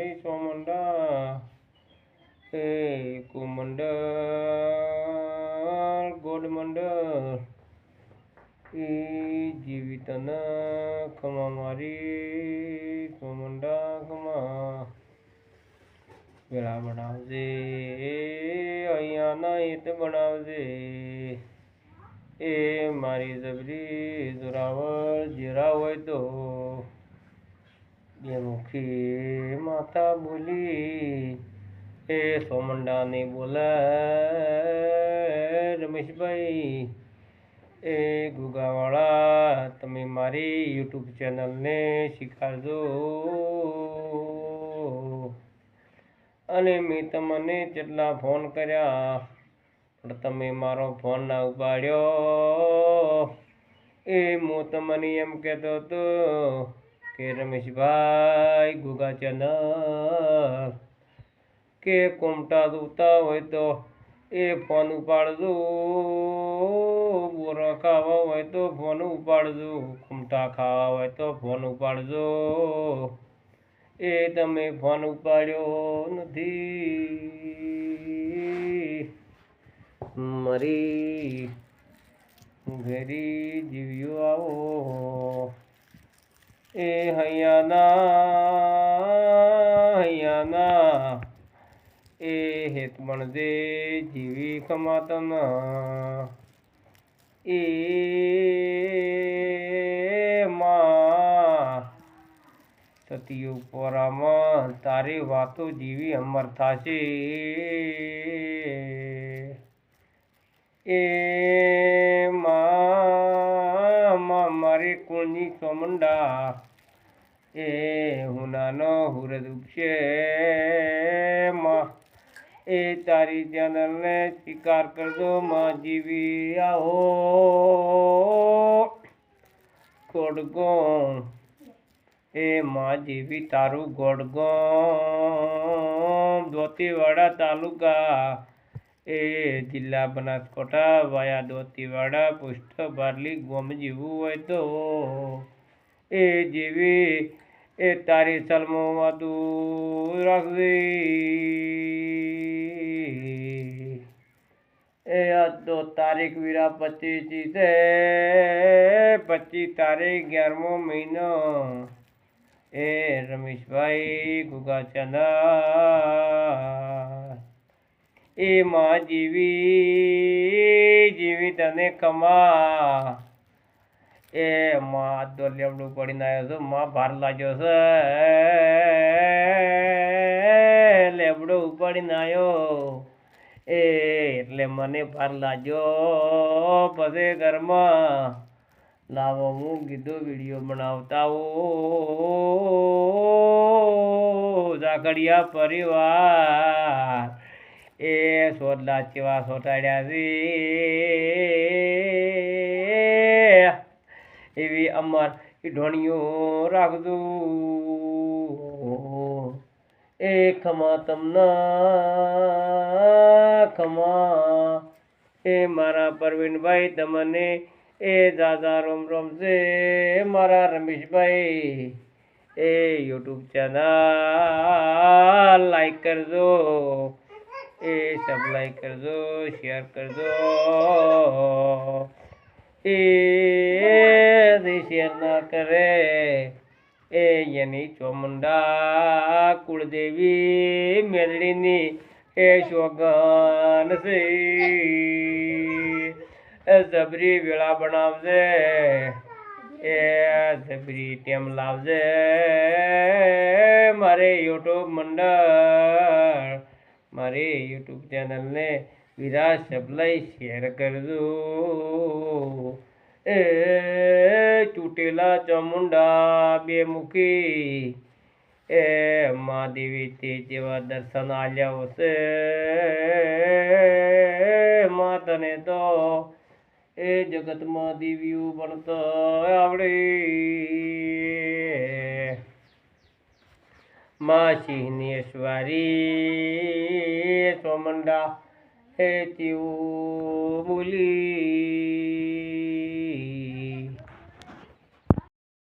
મારી સોમંડા એ કુમંડળ ગોડ મંડળ એ જીવિતના ખમા મારી સોમંડા ખમા વેળા બનાવજે અહીંયાના હિત બનાવજે એ મારી જબરી જોરાવર જીરા હોય તો બે મુખી માતા બોલી એ સોમંડા ને બોલે રમેશભાઈ એ ગુગાવાળા તમે મારી યુટ્યુબ ચેનલને શીખાડજો અને મેં તમને જેટલા ફોન કર્યા પણ તમે મારો ફોન ના ઉપાડ્યો એ હું તમને એમ કહેતો હતો કે રમેશભાઈ ગુગા ચેનલ કે કોમટા જોતા હોય તો એ ફોન ઉપાડજો બોરા ખાવા હોય તો ફોન ઉપાડજો કોમટા ખાવા હોય તો ફોન ઉપાડજો એ તમે ફોન ઉપાડ્યો નથી મારી ઘેરી જીવ્યો આવો એ હૈયાના એ હેત મણજે જીવી ખમાતના એ માં સતીઓ પોરામાં તારી વાતો જીવી અમર થાશે એ માં મારી કુળની સોમંડા એ હુનાનો હુરદ ઉપશે માં એ તારી ચેનલને સ્વીકાર કરજો માં જીવી આવો કોડગોમ એ માં જીવી તારું ગોડગોમ દોતીવાડા તાલુકા એ જિલ્લા બનાસકાંઠા વાયા દોતીવાડા પુષ્ટ બારલી ગોમ જીવું હોય તો એ જીવી એ તારી સલમોમાં તું રાખજે એ આજ તો તારીખ વીરા 25 છે 25 તારીખ 11મો મહિનો એ રમેશભાઈ ગુગા ચેનલ એ માં જીવી તને કમા એ માં તો લેવડું પડીને આવ્યો છું માં ભાર લાગ્યો છે લેવડો ઉપાડીને આવ્યો એ એટલે મને ભાર લાગ્યો પછી ઘરમાં લાવો હું કીધું વિડીયો બનાવતા ઝાકડિયા પરિવાર એ સોદલા ચેવા સોટાડ્યા છે એવી અમાર ઢોણીઓ રાખજો એ ખમા તમના ખમા એ મારા પરવીનભાઈ તમને એ દાદા રોમ રોમ છે મારા રમેશભાઈ એ યુટ્યુબ ચેનલ લાઈક કરજો એ સબ લાઈક કરજો શેર કરજો એ શેર ના કરે એ એની ચોમુંડા કુળદેવી મેલડીની એ શોગન છે જબરી વેળા બનાવજે એ જબરી ટેમ લાવજે મારે યુટ્યુબ મંડળ મારી યુટ્યુબ ચેનલને વિરા સપ્લાય શેર કરજો એ ચૂંટેલા ચામુંડા બે મુખી એ મા દેવી તે જેવા દર્શન આલ્યા હશે મા તને તો એ જગતમાં દેવીઓ બનતો આવડે મા સિંહનેશ્વરી સોમંડા हे बोली